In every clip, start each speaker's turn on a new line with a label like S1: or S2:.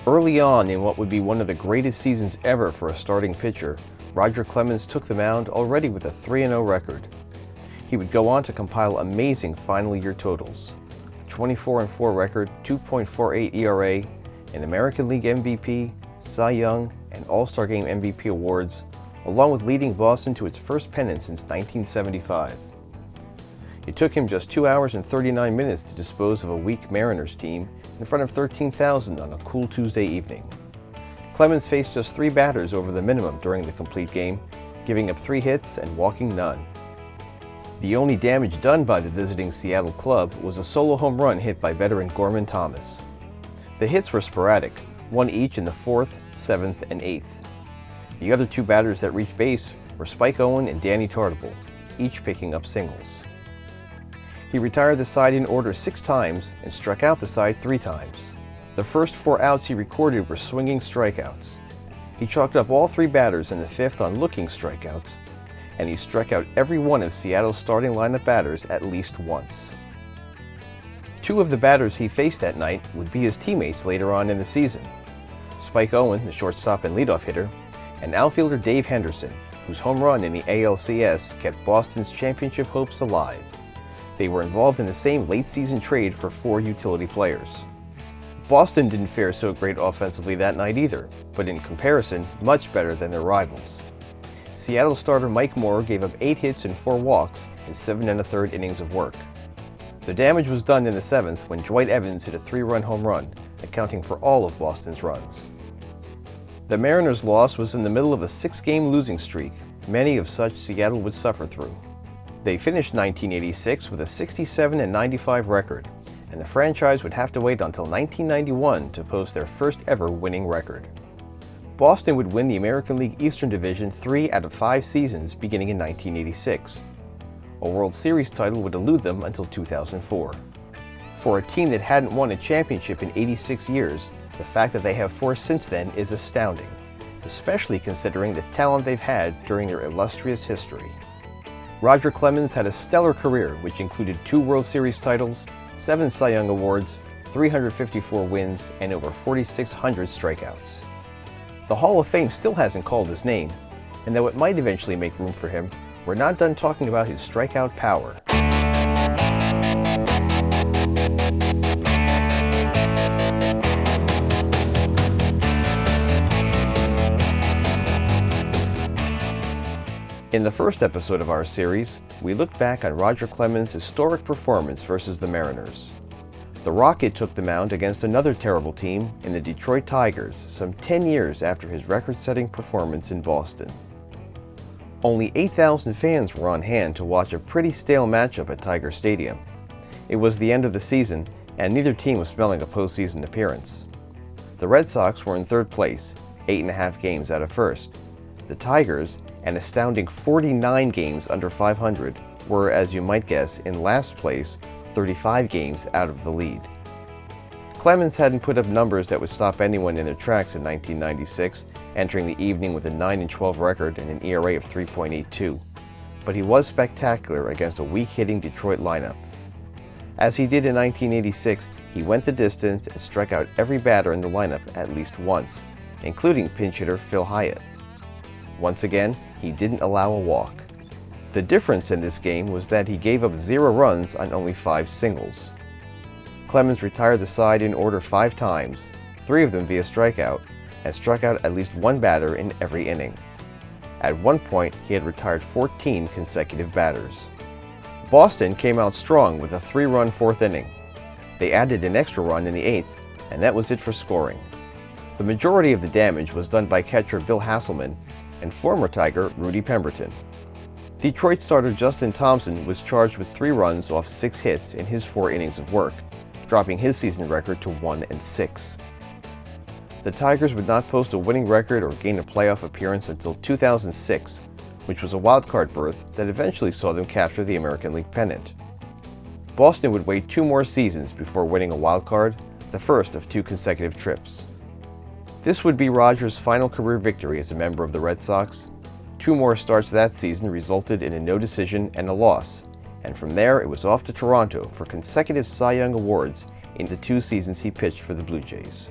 S1: Early on in what would be one of the greatest seasons ever for a starting pitcher, Roger Clemens took the mound already with a 3-0 record. He would go on to compile amazing final year totals: 24-4 record, 2.48 ERA, an American League MVP, Cy Young, and All-Star Game MVP awards, along with leading Boston to its first pennant since 1975. It took him just 2 hours and 39 minutes to dispose of a weak Mariners team in front of 13,000 on a cool Tuesday evening. Clemens faced just 3 batters over the minimum during the complete game, giving up 3 hits and walking none. The only damage done by the visiting Seattle club was a solo home run hit by veteran Gorman Thomas. The hits were sporadic, one each in the 4th, 7th, and 8th. The other 2 batters that reached base were Spike Owen and Danny Tartabull, each picking up singles. He retired the side in order 6 times and struck out the side 3 times. The first 4 outs he recorded were swinging strikeouts. He chalked up all 3 batters in the 5th on looking strikeouts, and he struck out every one of Seattle's starting lineup batters at least once. 2 of the batters he faced that night would be his teammates later on in the season: Spike Owen, the shortstop and leadoff hitter, and outfielder Dave Henderson, whose home run in the ALCS kept Boston's championship hopes alive. They were involved in the same late-season trade for 4 utility players. Boston didn't fare so great offensively that night either, but in comparison, much better than their rivals. Seattle starter Mike Moore gave up 8 hits and 4 walks in 7 1/3 innings of work. The damage was done in the 7th when Dwight Evans hit a 3-run home run, accounting for all of Boston's runs. The Mariners' loss was in the middle of a 6-game losing streak, many of such Seattle would suffer through. They finished 1986 with a 67-95 record, and the franchise would have to wait until 1991 to post their first ever winning record. Boston would win the American League Eastern Division 3 out of 5 seasons beginning in 1986. A World Series title would elude them until 2004. For a team that hadn't won a championship in 86 years, the fact that they have 4 since then is astounding, especially considering the talent they've had during their illustrious history. Roger Clemens had a stellar career which included 2 World Series titles, 7 Cy Young Awards, 354 wins, and over 4,600 strikeouts. The Hall of Fame still hasn't called his name, and though it might eventually make room for him, we're not done talking about his strikeout power. In the first episode of our series, we looked back on Roger Clemens' historic performance versus the Mariners. The Rocket took the mound against another terrible team in the Detroit Tigers some 10 years after his record-setting performance in Boston. Only 8,000 fans were on hand to watch a pretty stale matchup at Tiger Stadium. It was the end of the season, and neither team was smelling a postseason appearance. The Red Sox were in 3rd place, 8.5 games out of 1st. The Tigers, an astounding 49 games under 500, were, as you might guess, in last place, 35 games out of the lead. Clemens hadn't put up numbers that would stop anyone in their tracks in 1996, entering the evening with a 9-12 record and an ERA of 3.82. But he was spectacular against a weak-hitting Detroit lineup. As he did in 1986, he went the distance and struck out every batter in the lineup at least once, including pinch hitter Phil Hyatt. Once again, he didn't allow a walk. The difference in this game was that he gave up 0 runs on only 5 singles. Clemens retired the side in order 5 times, 3 of them via strikeout, and struck out at least 1 batter in every inning. At one point, he had retired 14 consecutive batters. Boston came out strong with a 3-run 4th inning. They added an extra run in the 8th, and that was it for scoring. The majority of the damage was done by catcher Bill Hasselman and former Tiger Rudy Pemberton. Detroit starter Justin Thompson was charged with 3 runs off 6 hits in his 4 innings of work, dropping his season record to 1-6. The Tigers would not post a winning record or gain a playoff appearance until 2006, which was a wildcard berth that eventually saw them capture the American League pennant. Boston would wait 2 more seasons before winning a wildcard, the first of 2 consecutive trips. This would be Roger's final career victory as a member of the Red Sox. 2 more starts that season resulted in a no decision and a loss, and from there it was off to Toronto for consecutive Cy Young awards in the 2 seasons he pitched for the Blue Jays.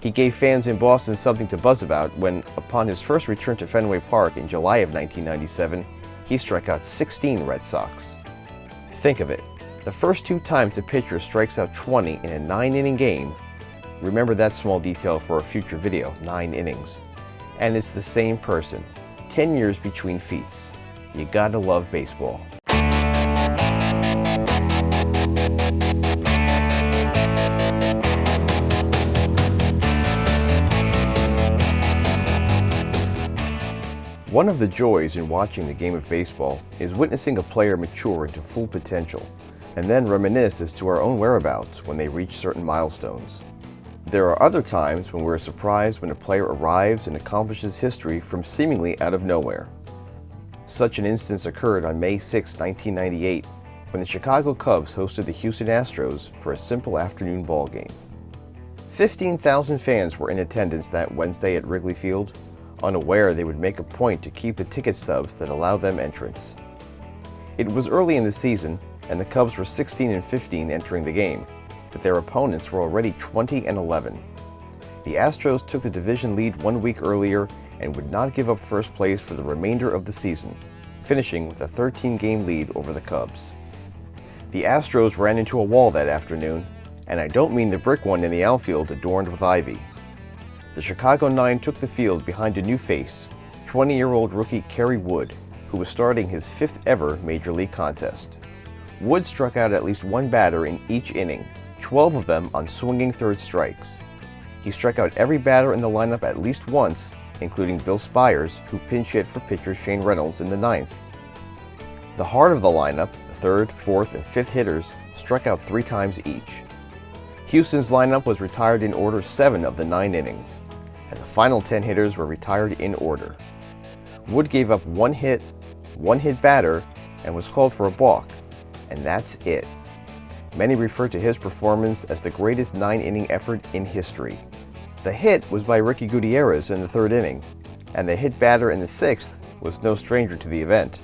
S1: He gave fans in Boston something to buzz about when, upon his first return to Fenway Park in July of 1997, he struck out 16 Red Sox. Think of it, the first 2 times a pitcher strikes out 20 in a 9-inning game, remember that small detail for a future video, 9 innings, and it's the same person, 10 years between feats. You gotta love baseball. One of the joys in watching the game of baseball is witnessing a player mature into full potential, and then reminisce as to our own whereabouts when they reach certain milestones. There are other times when we're surprised when a player arrives and accomplishes history from seemingly out of nowhere. Such an instance occurred on May 6, 1998, when the Chicago Cubs hosted the Houston Astros for a simple afternoon ball game. 15,000 fans were in attendance that Wednesday at Wrigley Field, unaware they would make a point to keep the ticket stubs that allowed them entrance. It was early in the season, and the Cubs were 16-15 entering the game, but their opponents were already 20-11. The Astros took the division lead 1 week earlier and would not give up first place for the remainder of the season, finishing with a 13-game lead over the Cubs. The Astros ran into a wall that afternoon, and I don't mean the brick one in the outfield adorned with ivy. The Chicago Nine took the field behind a new face, 20-year-old rookie Kerry Wood, who was starting his 5th ever Major League contest. Wood struck out at least 1 batter in each inning, 12 of them on swinging third strikes. He struck out every batter in the lineup at least once, including Bill Spires, who pinch hit for pitcher Shane Reynolds in the 9th. The heart of the lineup, the 3rd, 4th, and 5th hitters, struck out 3 times each. Houston's lineup was retired in order 7 of the 9 innings, and the final 10 hitters were retired in order. Wood gave up 1 hit, 1 hit batter, and was called for a balk, and that's it. Many refer to his performance as the greatest 9-inning effort in history. The hit was by Ricky Gutierrez in the 3rd inning, and the hit batter in the 6th was no stranger to the event.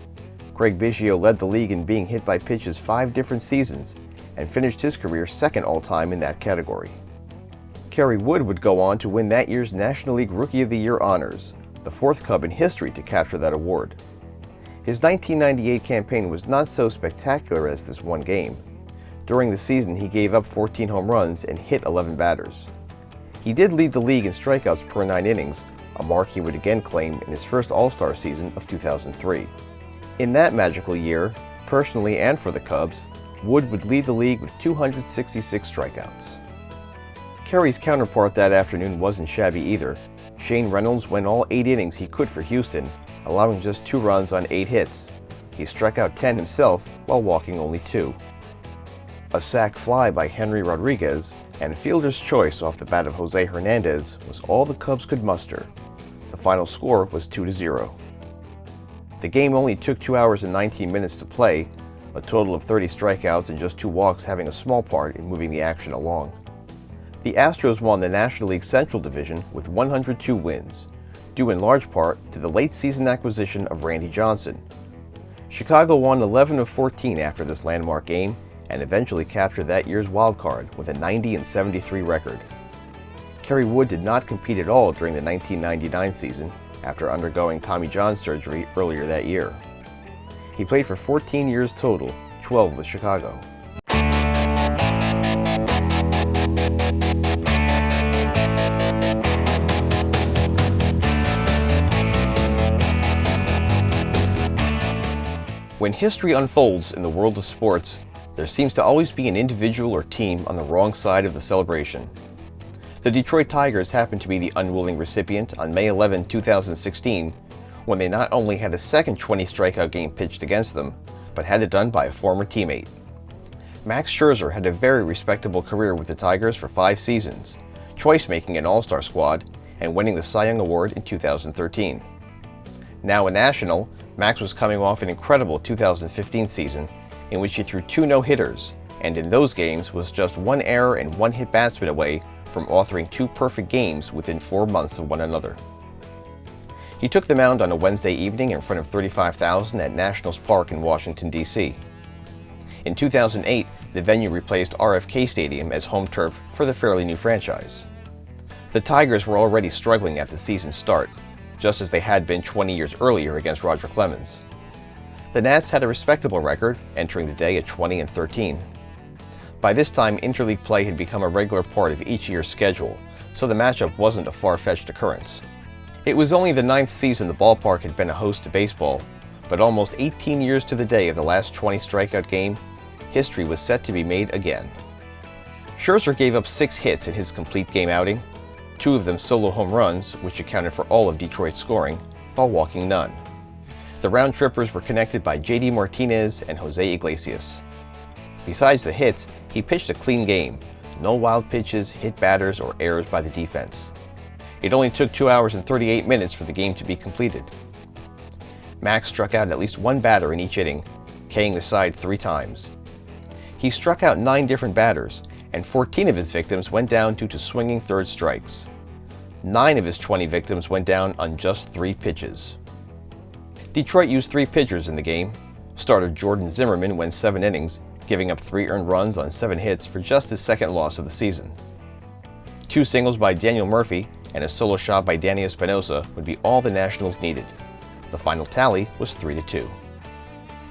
S1: Craig Biggio led the league in being hit by pitches 5 different seasons and finished his career 2nd all-time in that category. Kerry Wood would go on to win that year's National League Rookie of the Year honors, the 4th Cub in history to capture that award. His 1998 campaign was not so spectacular as this one game. During the season, he gave up 14 home runs and hit 11 batters. He did lead the league in strikeouts per 9 innings, a mark he would again claim in his first All-Star season of 2003. In that magical year, personally and for the Cubs, Wood would lead the league with 266 strikeouts. Kerry's counterpart that afternoon wasn't shabby either. Shane Reynolds went all 8 innings he could for Houston, allowing just 2 runs on 8 hits. He struck out 10 himself while walking only 2. A sac fly by Henry Rodriguez and fielder's choice off the bat of Jose Hernandez was all the Cubs could muster. The final score was 2-0. The game only took 2 hours and 19 minutes to play, a total of 30 strikeouts and just 2 walks having a small part in moving the action along. The Astros won the National League Central Division with 102 wins, due in large part to the late-season acquisition of Randy Johnson. Chicago won 11 of 14 after this landmark game and eventually captured that year's wild card with a 90-73 record. Kerry Wood did not compete at all during the 1999 season after undergoing Tommy John surgery earlier that year. He played for 14 years total, 12 with Chicago. When history unfolds in the world of sports, there seems to always be an individual or team on the wrong side of the celebration. The Detroit Tigers happened to be the unwilling recipient on May 11, 2016, when they not only had a second 20-strikeout game pitched against them, but had it done by a former teammate. Max Scherzer had a very respectable career with the Tigers for 5 seasons, twice making an All-Star squad and winning the Cy Young Award in 2013. Now a National, Max was coming off an incredible 2015 season in which he threw 2 no-hitters, and in those games was just 1 error and 1 hit batsman away from authoring 2 perfect games within 4 months of one another. He took the mound on a Wednesday evening in front of 35,000 at Nationals Park in Washington, D.C. In 2008, the venue replaced RFK Stadium as home turf for the fairly new franchise. The Tigers were already struggling at the season's start, just as they had been 20 years earlier against Roger Clemens. The Nats had a respectable record, entering the day at 20-13. By this time, interleague play had become a regular part of each year's schedule, so the matchup wasn't a far-fetched occurrence. It was only the 9th season the ballpark had been a host to baseball, but almost 18 years to the day of the last 20 strikeout game, history was set to be made again. Scherzer gave up 6 hits in his complete game outing, 2 of them solo home runs, which accounted for all of Detroit's scoring, while walking none. The round trippers were connected by J.D. Martinez and Jose Iglesias. Besides the hits, he pitched a clean game, no wild pitches, hit batters, or errors by the defense. It only took 2 hours and 38 minutes for the game to be completed. Max struck out at least 1 batter in each inning, K-ing the side 3 times. He struck out 9 different batters, and 14 of his victims went down due to swinging third strikes. 9 of his 20 victims went down on just 3 pitches. Detroit used 3 pitchers in the game. Starter Jordan Zimmermann went 7 innings, giving up 3 earned runs on 7 hits for just his 2nd loss of the season. 2 singles by Daniel Murphy and a solo shot by Danny Espinosa would be all the Nationals needed. The final tally was 3-2.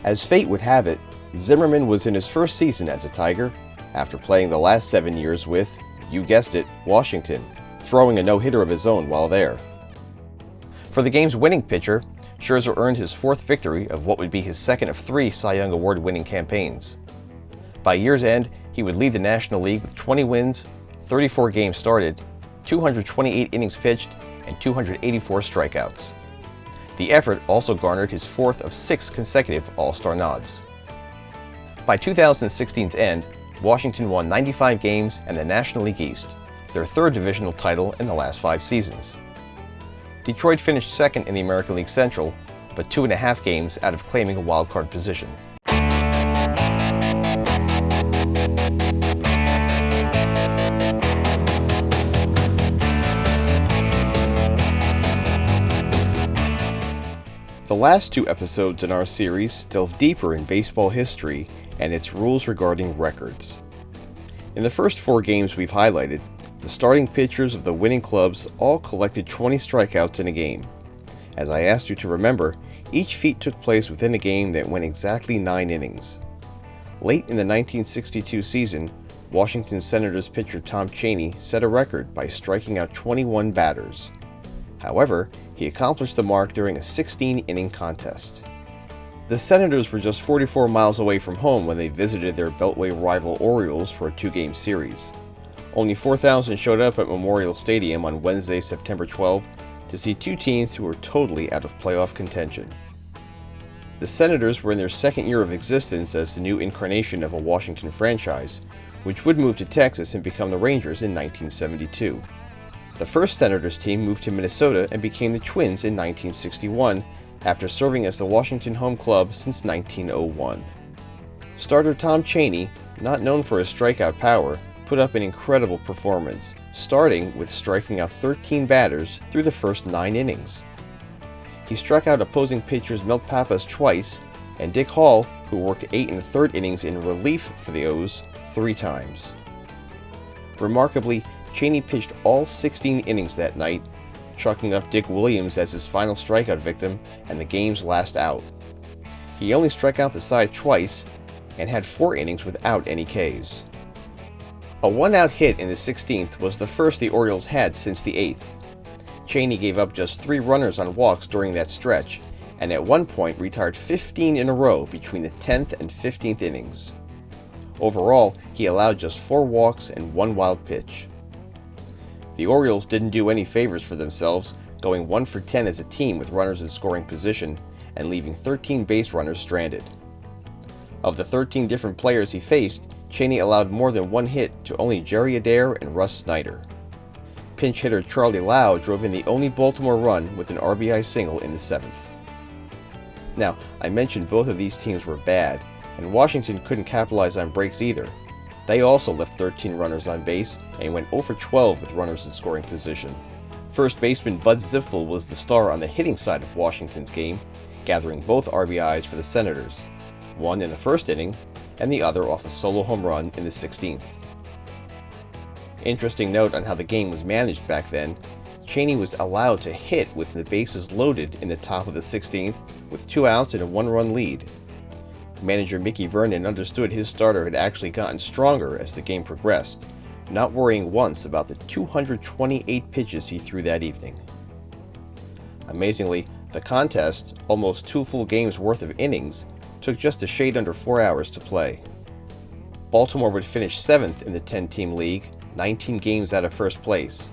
S1: As fate would have it, Zimmermann was in his first season as a Tiger, after playing the last 7 years with, you guessed it, Washington, throwing a no-hitter of his own while there. For the game's winning pitcher, Scherzer earned his 4th victory of what would be his 2nd of 3 Cy Young Award-winning campaigns. By year's end, he would lead the National League with 20 wins, 34 games started, 228 innings pitched, and 284 strikeouts. The effort also garnered his 4th of 6 consecutive All-Star nods. By 2016's end, Washington won 95 games and the National League East, their 3rd divisional title in the last 5 seasons. Detroit finished 2nd in the American League Central, but 2.5 games out of claiming a wildcard position. The last 2 episodes in our series delve deeper in baseball history and its rules regarding records. In the first 4 games we've highlighted, the starting pitchers of the winning clubs all collected 20 strikeouts in a game. As I asked you to remember, each feat took place within a game that went exactly 9 innings. Late in the 1962 season, Washington Senators pitcher Tom Cheney set a record by striking out 21 batters. However, he accomplished the mark during a 16-inning contest. The Senators were just 44 miles away from home when they visited their Beltway rival Orioles for a 2-game series. Only 4,000 showed up at Memorial Stadium on Wednesday, September 12, to see 2 teams who were totally out of playoff contention. The Senators were in their 2nd year of existence as the new incarnation of a Washington franchise, which would move to Texas and become the Rangers in 1972. The first Senators team moved to Minnesota and became the Twins in 1961, after serving as the Washington home club since 1901. Starter Tom Cheney, not known for his strikeout power, put up an incredible performance, starting with striking out 13 batters through the first 9 innings. He struck out opposing pitchers Milt Pappas twice, and Dick Hall, who worked 8 1/3 innings in relief for the O's, 3 times. Remarkably, Cheney pitched all 16 innings that night, chalking up Dick Williams as his final strikeout victim and the game's last out. He only struck out the side twice and had 4 innings without any Ks. A 1-out hit in the 16th was the first the Orioles had since the 8th. Cheney gave up just 3 runners on walks during that stretch, and at one point retired 15 in a row between the 10th and 15th innings. Overall, he allowed just 4 walks and 1 wild pitch. The Orioles didn't do any favors for themselves, going 1 for 10 as a team with runners in scoring position and leaving 13 base runners stranded. Of the 13 different players he faced, Cheney allowed more than 1 hit to only Jerry Adair and Russ Snyder. Pinch hitter Charlie Lau drove in the only Baltimore run with an RBI single in the 7th. Now, I mentioned both of these teams were bad, and Washington couldn't capitalize on breaks either. They also left 13 runners on base and went 0 for 12 with runners in scoring position. First baseman Bud Ziffel was the star on the hitting side of Washington's game, gathering both RBIs for the Senators, one in the first inning and the other off a solo home run in the 16th. Interesting note on how the game was managed back then, Cheney was allowed to hit with the bases loaded in the top of the 16th with 2 outs and a 1-run lead. Manager Mickey Vernon understood his starter had actually gotten stronger as the game progressed, not worrying once about the 228 pitches he threw that evening. Amazingly, the contest, almost 2 full games worth of innings, took just a shade under 4 hours to play. Baltimore would finish 7th in the 10-team league, 19 games out of first place.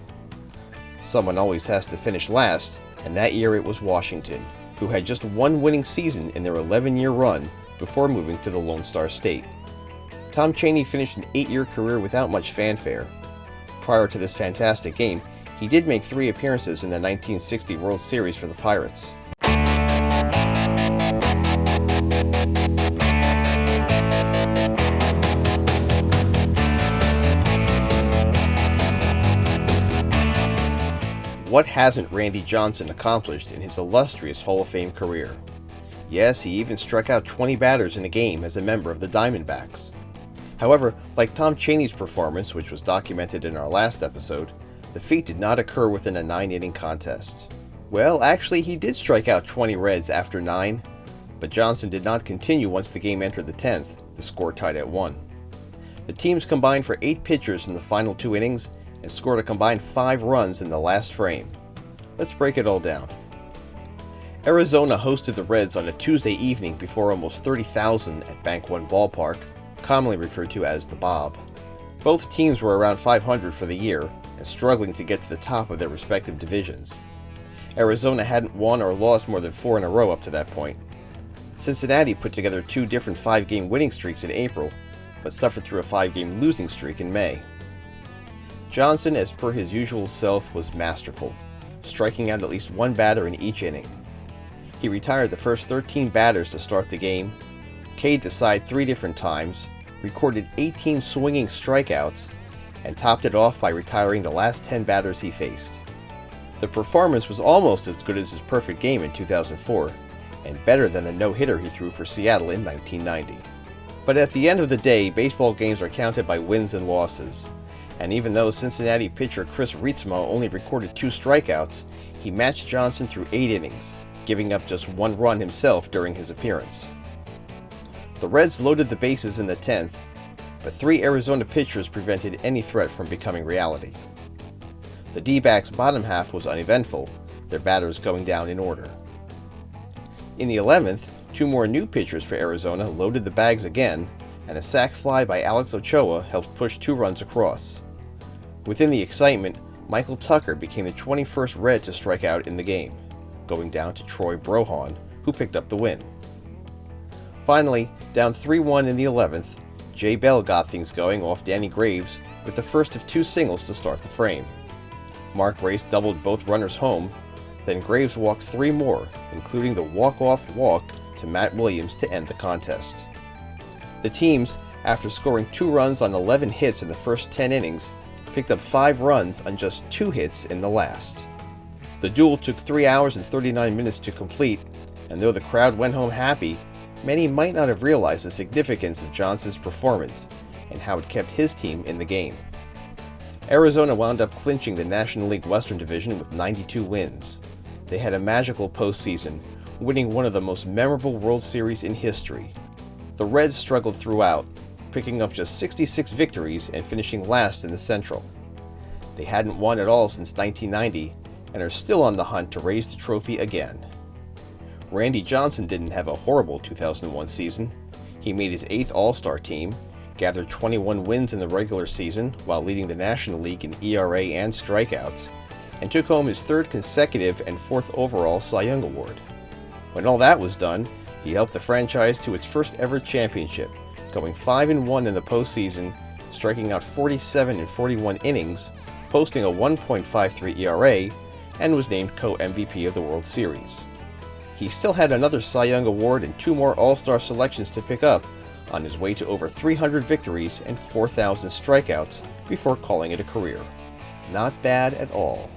S1: Someone always has to finish last, and that year it was Washington, who had just one winning season in their 11-year run before moving to the Lone Star State. Tom Cheney finished an 8-year career without much fanfare. Prior to this fantastic game, he did make 3 appearances in the 1960 World Series for the Pirates. What hasn't Randy Johnson accomplished in his illustrious Hall of Fame career? Yes, he even struck out 20 batters in a game as a member of the Diamondbacks. However, like Tom Cheney's performance, which was documented in our last episode, the feat did not occur within a 9-inning contest. Well, actually, he did strike out 20 Reds after 9, but Johnson did not continue once the game entered the 10th, the score tied at 1. The teams combined for 8 pitchers in the final 2 innings and scored a combined 5 runs in the last frame. Let's break it all down. Arizona hosted the Reds on a Tuesday evening before almost 30,000 at Bank One Ballpark, commonly referred to as the Bob. Both teams were around 500 for the year and struggling to get to the top of their respective divisions. Arizona hadn't won or lost more than 4 in a row up to that point. Cincinnati put together 2 different 5-game winning streaks in April, but suffered through a 5-game losing streak in May. Johnson, as per his usual self, was masterful, striking out at least 1 batter in each inning. He retired the first 13 batters to start the game, K'd the side 3 different times, recorded 18 swinging strikeouts, and topped it off by retiring the last 10 batters he faced. The performance was almost as good as his perfect game in 2004, and better than the no-hitter he threw for Seattle in 1990. But at the end of the day, baseball games are counted by wins and losses. And even though Cincinnati pitcher Chris Ritzmo only recorded 2 strikeouts, he matched Johnson through 8 innings, giving up just 1 run himself during his appearance. The Reds loaded the bases in the 10th, but 3 Arizona pitchers prevented any threat from becoming reality. The D-backs' bottom half was uneventful, their batters going down in order. In the 11th, 2 more new pitchers for Arizona loaded the bags again, and a sac fly by Alex Ochoa helped push 2 runs across. Within the excitement, Michael Tucker became the 21st Red to strike out in the game, going down to Troy Brohan, who picked up the win. Finally, down 3-1 in the 11th, Jay Bell got things going off Danny Graves with the first of 2 singles to start the frame. Mark Grace doubled both runners home, then Graves walked 3 more, including the walk-off walk to Matt Williams to end the contest. The teams, after scoring 2 runs on 11 hits in the first 10 innings, picked up 5 runs on just 2 hits in the last. The duel took 3 hours and 39 minutes to complete, and though the crowd went home happy, many might not have realized the significance of Johnson's performance and how it kept his team in the game. Arizona wound up clinching the National League Western Division with 92 wins. They had a magical postseason, winning one of the most memorable World Series in history. The Reds struggled throughout, picking up just 66 victories and finishing last in the Central. They hadn't won at all since 1990 and are still on the hunt to raise the trophy again. Randy Johnson didn't have a horrible 2001 season. He made his 8th All-Star team, gathered 21 wins in the regular season while leading the National League in ERA and strikeouts, and took home his 3rd consecutive and 4th overall Cy Young Award. When all that was done, he helped the franchise to its first ever championship, going 5-1 in the postseason, striking out 47 in 41 innings, posting a 1.53 ERA, and was named co-MVP of the World Series. He still had another Cy Young Award and 2 more All-Star selections to pick up on his way to over 300 victories and 4,000 strikeouts before calling it a career. Not bad at all.